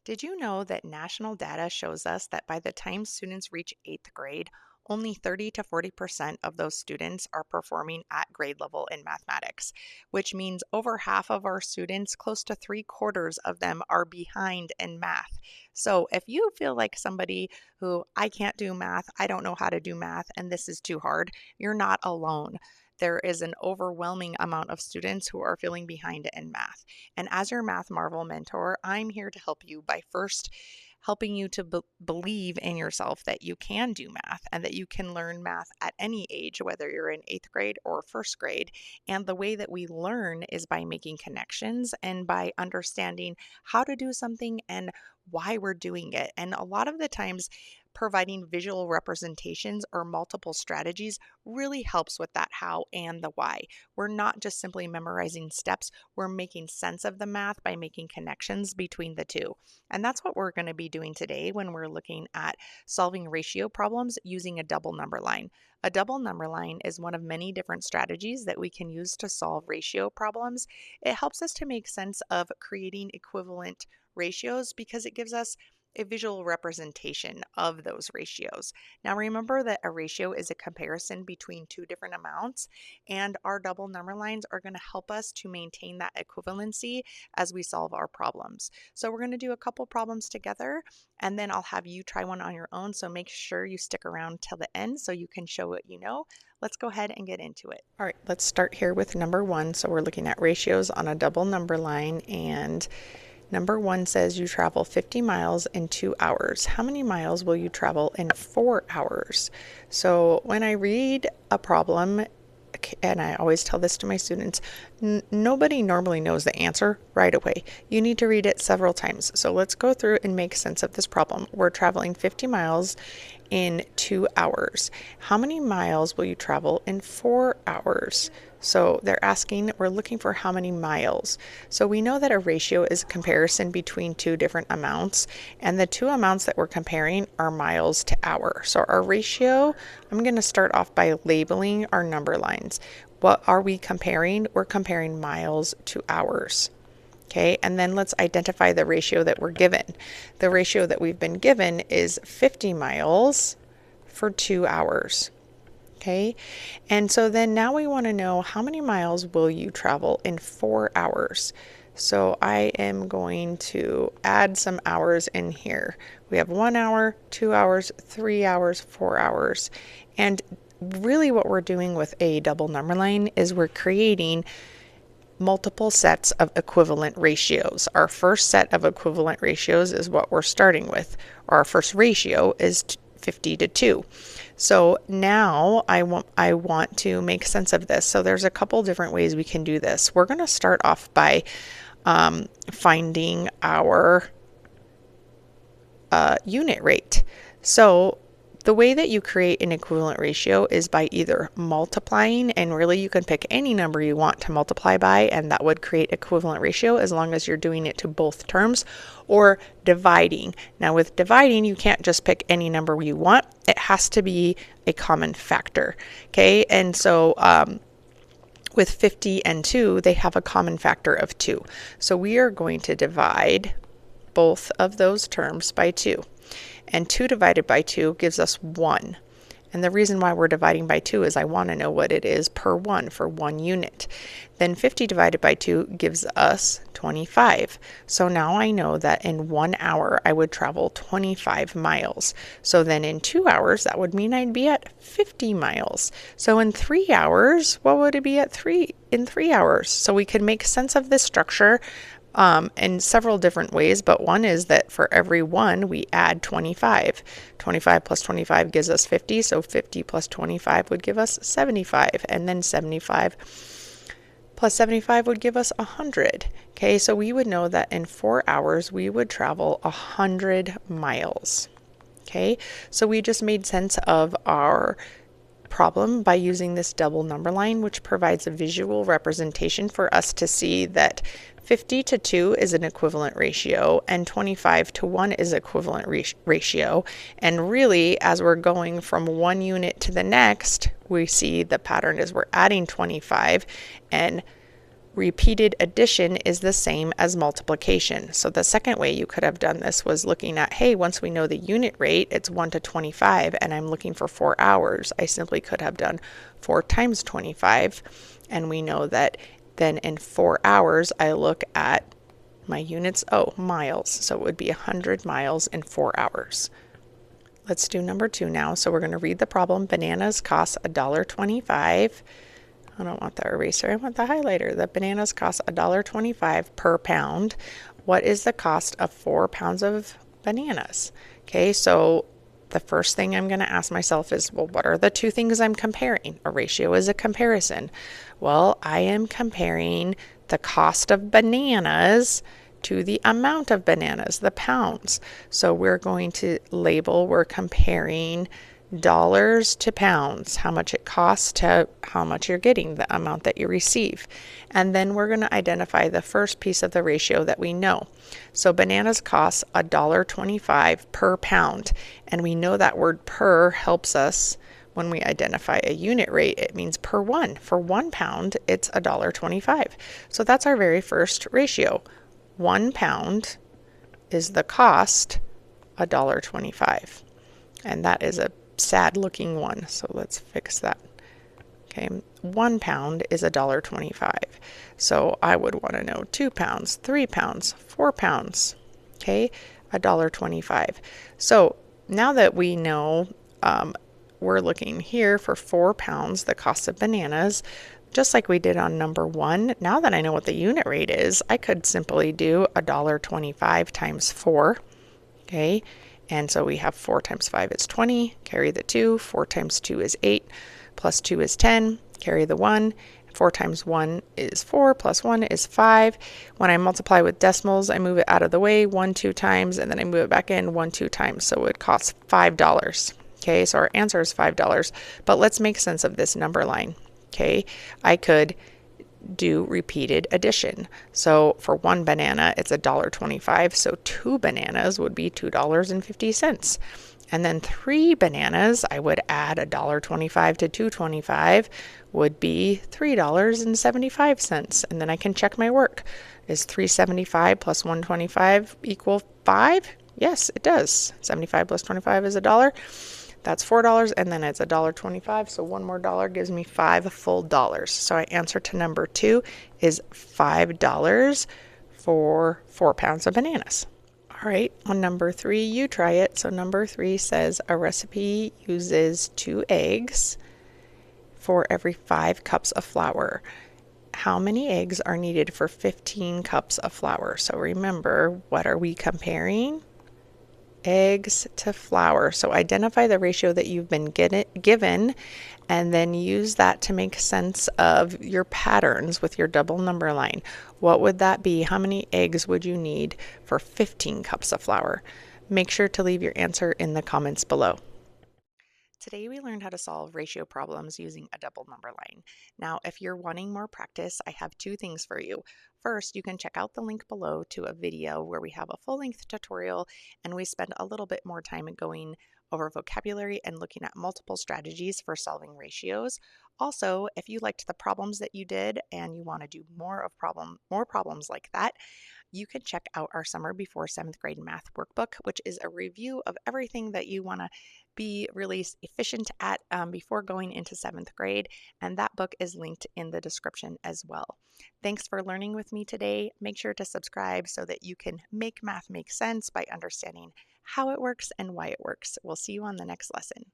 Did you know that national data shows us that by the time students reach eighth grade, only 30 to 40% of those students are performing at grade level in mathematics, which means over half of our students, close to three-quarters of them, are behind in math. So if you feel like somebody who, I can't do math, I don't know how to do math, and this is too hard, you're not alone. There is an overwhelming amount of students who are feeling behind in math. And as your Math Marvel mentor, I'm here to help you by first helping you to believe in yourself that you can do math and that you can learn math at any age, whether you're in eighth grade or first grade. And the way that we learn is by making connections and by understanding how to do something and why we're doing it. And a lot of the times, providing visual representations or multiple strategies really helps with that how and the why. We're not just simply memorizing steps, we're making sense of the math by making connections between the two. And that's what we're going to be doing today when we're looking at solving ratio problems using a double number line. A double number line is one of many different strategies that we can use to solve ratio problems. It helps us to make sense of creating equivalent ratios because it gives us a visual representation of those ratios. Now remember that a ratio is a comparison between two different amounts, and our double number lines are going to help us to maintain that equivalency as we solve our problems. So we're going to do a couple problems together, and then I'll have you try one on your own, so make sure you stick around till the end so you can show what you know. Let's go ahead and get into it. All right, let's start here with number one. So we're looking at ratios on a double number line, and number one says you travel 50 miles in 2 hours. How many miles will you travel in 4 hours? So when I read a problem, and I always tell this to my students, nobody normally knows the answer right away. You need to read it several times. So let's go through and make sense of this problem. We're traveling 50 miles in 2 hours. How many miles will you travel in 4 hours? So they're asking, we're looking for how many miles. So we know that a ratio is a comparison between two different amounts, and the two amounts that we're comparing are miles to hour. So our ratio, I'm going to start off by labeling our number lines. What are we comparing? We're comparing miles to hours. Okay, and then let's identify the ratio that we're given. The ratio that we've been given is 50 miles for 2 hours. Okay, and so then now we want to know how many miles will you travel in 4 hours. So I am going to add some hours in here. We have 1 hour, 2 hours, 3 hours, 4 hours. And really what we're doing with a double number line is we're creating multiple sets of equivalent ratios. Our first set of equivalent ratios is what we're starting with. Our first ratio is 50 to 2. So now I want to make sense of this. So there's a couple different ways we can do this. We're going to start off by finding our unit rate. So the way that you create an equivalent ratio is by either multiplying, and really you can pick any number you want to multiply by, and that would create equivalent ratio as long as you're doing it to both terms, or dividing. Now with dividing, you can't just pick any number you want. It has to be a common factor. Okay, and so with 50 and 2, they have a common factor of 2. So we are going to divide both of those terms by 2. And 2 divided by 2 gives us 1. And the reason why we're dividing by 2 is I want to know what it is per 1 for 1 unit. Then 50 divided by 2 gives us 25. So now I know that in 1 hour I would travel 25 miles. So then in 2 hours that would mean I'd be at 50 miles. So in 3 hours, what would it be at in 3 hours? So we could make sense of this structure in several different ways, but one is that for every 1 we add 25. 25 plus 25 gives us 50, so 50 plus 25 would give us 75, and then 75 plus 75 would give us 100. Okay, so we would know that in 4 hours we would travel 100 miles. Okay, so we just made sense of our problem by using this double number line, which provides a visual representation for us to see that 50 to 2 is an equivalent ratio and 25 to 1 is equivalent ratio. And really, as we're going from one unit to the next, we see the pattern is we're adding 25, and Repeated addition is the same as multiplication. So the second way you could have done this was looking at, hey, once we know the unit rate, it's 1 to 25, and I'm looking for 4 hours. I simply could have done 4 times 25, and we know that then in 4 hours, I look at my units, miles. So it would be 100 miles in 4 hours. Let's do number 2 now. So we're going to read the problem. Bananas cost $1.25. I don't want the eraser, I want the highlighter. The bananas cost $1.25 per pound. What is the cost of 4 pounds of bananas? Okay, so the first thing I'm going to ask myself is, well, what are the two things I'm comparing? A ratio is a comparison. Well, I am comparing the cost of bananas to the amount of bananas, the pounds. So we're going to label, we're comparing dollars to pounds, how much it costs to how much you're getting, the amount that you receive. And then we're going to identify the first piece of the ratio that we know. So bananas cost $1.25 per pound. And we know that word per helps us when we identify a unit rate. It means per one. For 1 pound, it's $1.25. So that's our very first ratio. 1 pound is the cost, $1.25. And that is a sad looking one, so let's fix that. Okay, 1 pound is $1.25. So I would want to know 2 pounds, 3 pounds, 4 pounds. Okay, $1.25. So now that we know we're looking here for 4 pounds, the cost of bananas, just like we did on number 1, now that I know what the unit rate is, I could simply do $1.25 times 4. Okay, and so we have 4 times 5 is 20, carry the 2, 4 times 2 is 8, plus 2 is 10, carry the 1, 4 times 1 is 4, plus 1 is 5. When I multiply with decimals, I move it out of the way 1, 2 times, and then I move it back in 1, 2 times, so it costs $5. Okay, so our answer is $5, but let's make sense of this number line. Okay, I could do repeated addition. So for 1 banana, it's $1.25. So 2 bananas would be $2.50. And then 3 bananas, I would add $1.25 to $2.25 would be $3.75. And then I can check my work. Is $3.75 plus $1.25 equal 5? Yes, it does. 75 plus 25 is $1. That's $4, and then it's $1.25, so one more dollar gives me 5 full dollars. So our answer to number 2 is $5 for 4 pounds of bananas. All right, on number 3, you try it. So number 3 says a recipe uses 2 eggs for every 5 cups of flour. How many eggs are needed for 15 cups of flour? So remember, what are we comparing? Eggs to flour. So identify the ratio that you've been given and then use that to make sense of your patterns with your double number line. What would that be? How many eggs would you need for 15 cups of flour? Make sure to leave your answer in the comments below. Today we learned how to solve ratio problems using a double number line. Now, if you're wanting more practice, I have 2 things for you. First, you can check out the link below to a video where we have a full-length tutorial and we spend a little bit more time going over vocabulary and looking at multiple strategies for solving ratios. Also, if you liked the problems that you did and you want to do more problems like that, you can check out our Summer Before 7th Grade Math Workbook, which is a review of everything that you want to be really efficient at before going into 7th grade, and that book is linked in the description as well. Thanks for learning with me today. Make sure to subscribe so that you can make math make sense by understanding how it works and why it works. We'll see you on the next lesson.